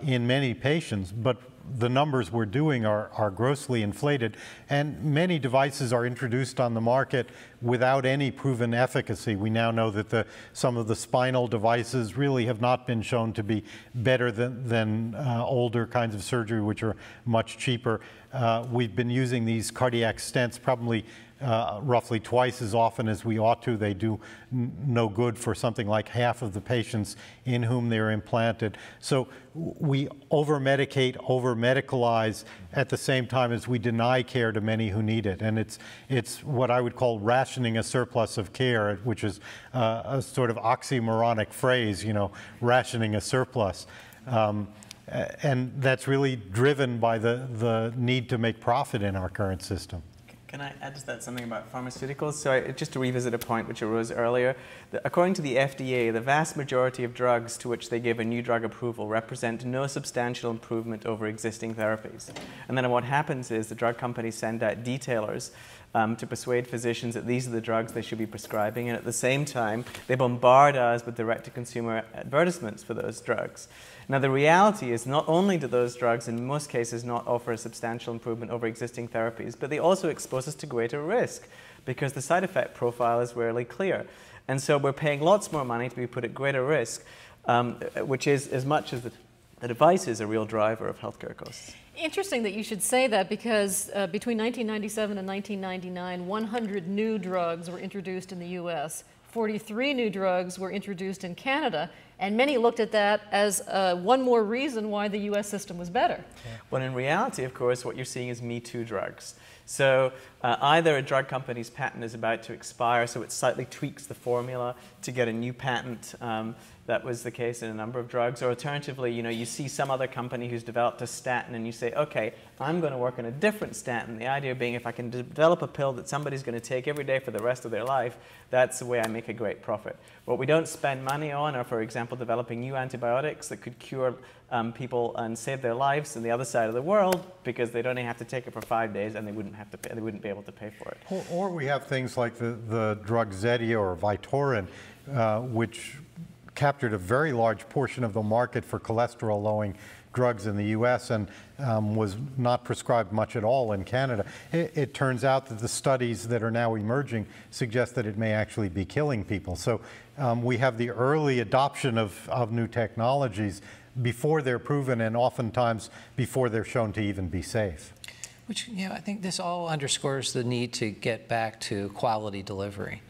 in many patients, but the numbers we're doing are grossly inflated, and many devices are introduced on the market without any proven efficacy. We now know that some of the spinal devices really have not been shown to be better than older kinds of surgery, which are much cheaper. We've been using these cardiac stents probably roughly twice as often as we ought to. They do no good for something like half of the patients in whom they're implanted. So we over-medicate, over-medicalize at the same time as we deny care to many who need it. And it's what I would call rationing a surplus of care, which is a sort of oxymoronic phrase, rationing a surplus. And that's really driven by the need to make profit in our current system. Can I add to that something about pharmaceuticals? So just to revisit a point which arose earlier, according to the FDA, the vast majority of drugs to which they give a new drug approval represent no substantial improvement over existing therapies. And then what happens is the drug companies send out detailers to persuade physicians that these are the drugs they should be prescribing, and at the same time, they bombard us with direct-to-consumer advertisements for those drugs. Now, the reality is not only do those drugs in most cases not offer a substantial improvement over existing therapies, but they also expose us to greater risk because the side effect profile is rarely clear. And so we're paying lots more money to be put at greater risk, which is as much as the device is a real driver of healthcare costs. Interesting that you should say that, because between 1997 and 1999, 100 new drugs were introduced in the U.S., 43 new drugs were introduced in Canada, And many looked at that as one more reason why the U.S. system was better. Well, in reality, of course, what you're seeing is Me Too drugs. So either a drug company's patent is about to expire, so it slightly tweaks the formula to get a new patent. That was the case in a number of drugs. Or alternatively, you see some other company who's developed a statin and you say, okay, I'm going to work on a different statin. The idea being if I can develop a pill that somebody's going to take every day for the rest of their life, that's the way I make a great profit. What we don't spend money on are, for example, developing new antibiotics that could cure people and save their lives on the other side of the world, because they'd only have to take it for 5 days and they wouldn't have to pay, they wouldn't be able to pay for it. Or we have things like the drug Zetia or Vytorin, which captured a very large portion of the market for cholesterol-lowering drugs in the U.S. and was not prescribed much at all in Canada. It turns out that the studies that are now emerging suggest that it may actually be killing people. So we have the early adoption of new technologies before they're proven and oftentimes before they're shown to even be safe. Which, I think this all underscores the need to get back to quality delivery.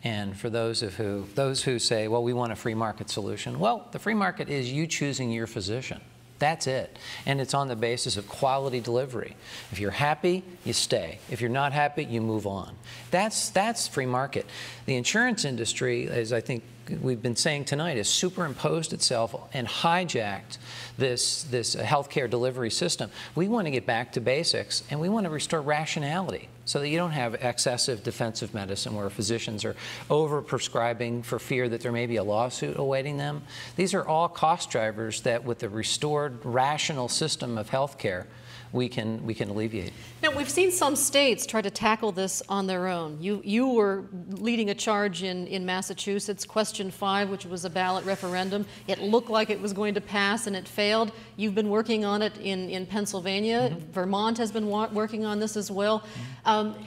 And for those who say, well, we want a free market solution, well, the free market is you choosing your physician. That's it. And it's on the basis of quality delivery. If you're happy, you stay. If you're not happy, you move on. That's free market. The insurance industry, as I think we've been saying tonight, has superimposed itself and hijacked this healthcare delivery system. We want to get back to basics, and we want to restore rationality so that you don't have excessive defensive medicine where physicians are over-prescribing for fear that there may be a lawsuit awaiting them. These are all cost drivers that, with the restored rational system of healthcare, we can alleviate. Now, we've seen some states try to tackle this on their own. You were leading a charge in Massachusetts, Question 5, which was a ballot referendum. It looked like it was going to pass and it failed. You've been working on it in Pennsylvania. Mm-hmm. Vermont has been working on this as well. Mm-hmm.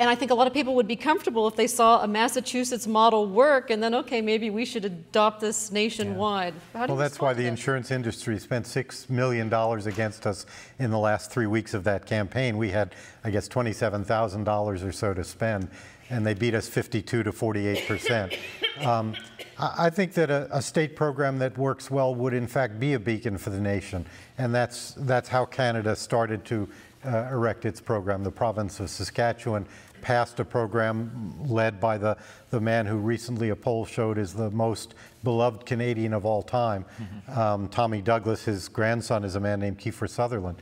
And I think a lot of people would be comfortable if they saw a Massachusetts model work and then, okay, maybe we should adopt this nationwide. Yeah. Well, that's why the insurance industry spent $6 million against us in the last 3 weeks of that campaign. We had, I guess, $27,000 or so to spend, and they beat us 52 to 48%. I think that a state program that works well would, in fact, be a beacon for the nation, and that's how Canada started to erect its program. The province of Saskatchewan passed a program led by the man who recently a poll showed is the most beloved Canadian of all time. Mm-hmm. Tommy Douglas, his grandson, is a man named Kiefer Sutherland.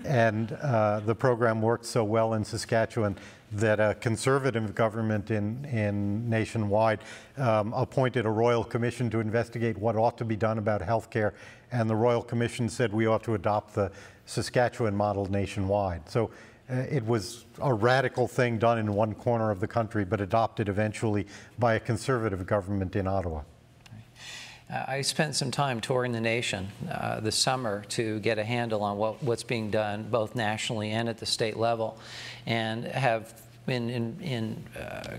And the program worked so well in Saskatchewan that a conservative government in nationwide appointed a royal commission to investigate what ought to be done about health care. And the Royal Commission said we ought to adopt the Saskatchewan model nationwide. So it was a radical thing done in one corner of the country, but adopted eventually by a conservative government in Ottawa. I spent some time touring the nation this summer to get a handle on what's being done both nationally and at the state level, and have been in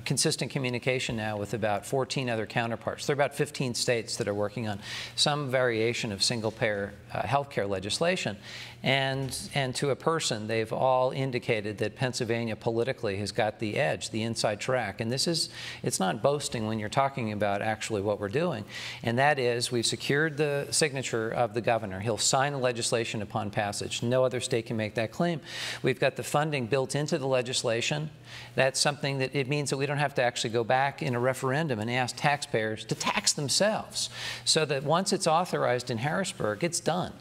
consistent communication now with about 14 other counterparts. There are about 15 states that are working on some variation of single-payer healthcare legislation. And to a person, they've all indicated that Pennsylvania politically has got the edge, the inside track. And it's not boasting when you're talking about actually what we're doing. And that is, we've secured the signature of the governor. He'll sign the legislation upon passage. No other state can make that claim. We've got the funding built into the legislation. That's something that it means that we don't have to actually go back in a referendum and ask taxpayers to tax themselves. So that once it's authorized in Harrisburg, it's done.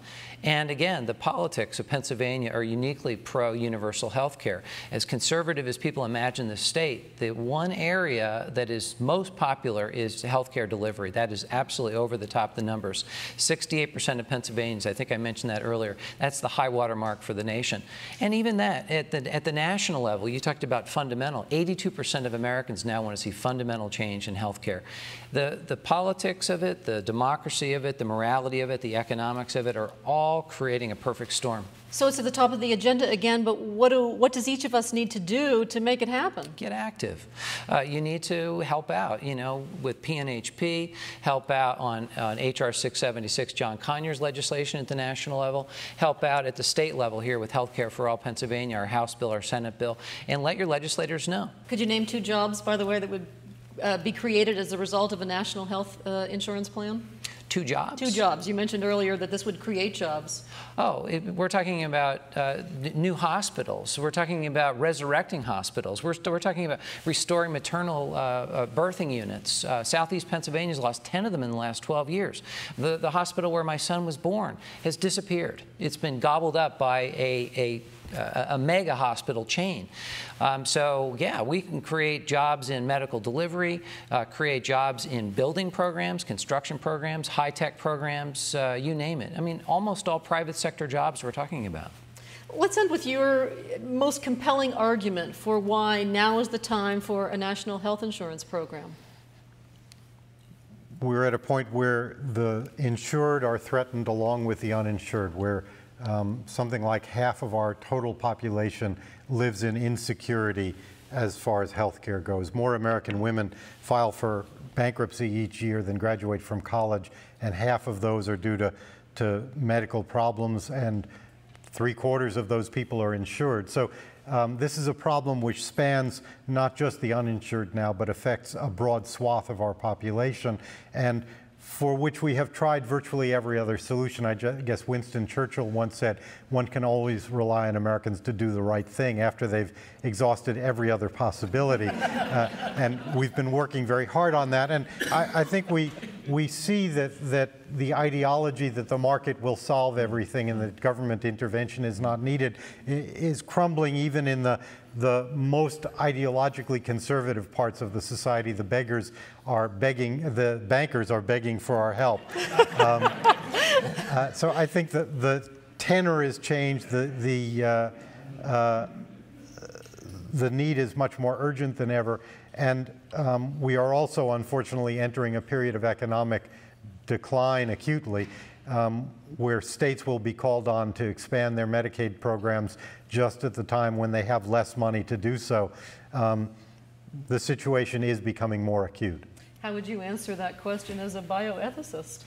And again, the politics of Pennsylvania are uniquely pro-universal health care. As conservative as people imagine the state, the one area that is most popular is health care delivery. That is absolutely over the top, the numbers. 68% of Pennsylvanians, I think I mentioned that earlier, that's the high water mark for the nation. And even that, at the national level, you talked about fundamental. 82% of Americans now want to see fundamental change in health care. The politics of it, the democracy of it, the morality of it, the economics of it are all creating a perfect storm. So it's at the top of the agenda again, but what does each of us need to do to make it happen? Get active. You need to help out, with PNHP, help out on HR 676, John Conyers legislation at the national level, help out at the state level here with Healthcare for All Pennsylvania, our House bill, our Senate bill, and let your legislators know. Could you name 2 jobs, by the way, that would be created as a result of a national health insurance plan? 2 jobs? 2 jobs. You mentioned earlier that this would create jobs. Oh, we're talking about new hospitals. We're talking about resurrecting hospitals. We're talking about restoring maternal birthing units. Southeast Pennsylvania's lost 10 of them in the last 12 years. The hospital where my son was born has disappeared. It's been gobbled up by a mega hospital chain. So yeah, we can create jobs in medical delivery, create jobs in building programs, construction programs, high-tech programs, you name it. I mean, almost all private sector jobs we're talking about. Let's end with your most compelling argument for why now is the time for a national health insurance program. We're at a point where the insured are threatened along with the uninsured, where something like half of our total population lives in insecurity as far as health care goes. More American women file for bankruptcy each year than graduate from college, and half of those are due to medical problems, and 3/4 of those people are insured. So this is a problem which spans not just the uninsured now, but affects a broad swath of our population, and for which we have tried virtually every other solution. I guess Winston Churchill once said, one can always rely on Americans to do the right thing after they've exhausted every other possibility. And we've been working very hard on that. And I think we see that the ideology that the market will solve everything and that government intervention is not needed is crumbling even in the most ideologically conservative parts of the society. The bankers are begging for our help. So I think that the tenor is changed. The need is much more urgent than ever. And we are also, unfortunately, entering a period of economic decline acutely, where states will be called on to expand their Medicaid programs just at the time when they have less money to do so. The situation is becoming more acute. How would you answer that question as a bioethicist?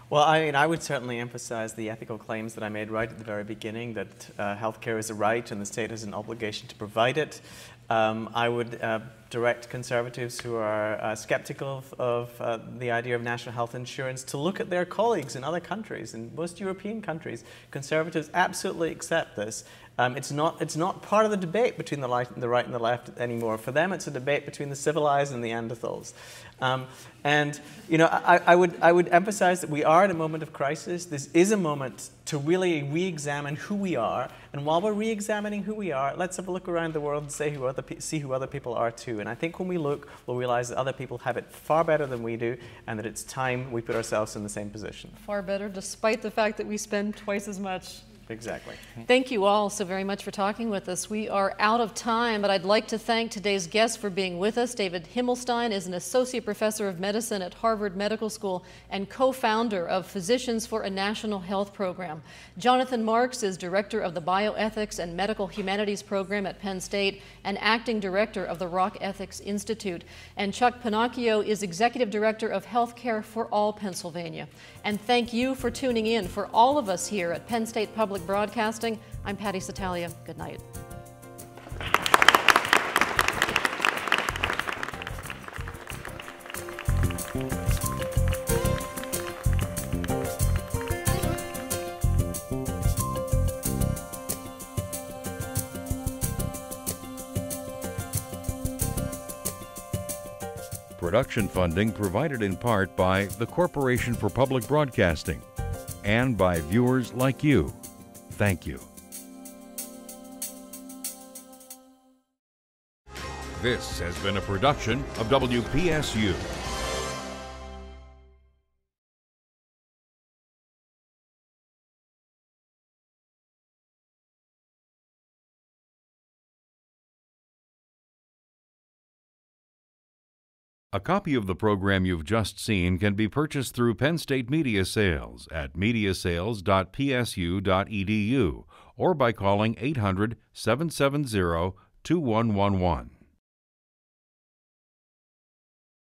Well, I mean, I would certainly emphasize the ethical claims that I made right at the very beginning, that healthcare is a right and the state has an obligation to provide it. I would direct conservatives who are skeptical of the idea of national health insurance to look at their colleagues in other countries. In most European countries, conservatives absolutely accept this. It's not part of the debate between the right and the left anymore. For them, it's a debate between the civilized and the Neanderthals. And you know, I would emphasize that we are at a moment of crisis. This is a moment to really re-examine who we are. And while we're re-examining who we are, let's have a look around the world and see who other people are too. And I think when we look, we'll realize that other people have it far better than we do, and that it's time we put ourselves in the same position. Far better, despite the fact that we spend twice as much. Exactly. Thank you all so very much for talking with us. We are out of time, but I'd like to thank today's guests for being with us. David Himmelstein is an associate professor of medicine at Harvard Medical School and co-founder of Physicians for a National Health Program. Jonathan Marks is director of the Bioethics and Medical Humanities Program at Penn State and acting director of the Rock Ethics Institute. And Chuck Pinocchio is executive director of Healthcare for All Pennsylvania. And thank you for tuning in. For all of us here at Penn State Public Broadcasting, I'm Patty Satalia. Good night. Production funding provided in part by the Corporation for Public Broadcasting and by viewers like you. Thank you. This has been a production of WPSU. A copy of the program you've just seen can be purchased through Penn State Media Sales at mediasales.psu.edu or by calling 800-770-2111.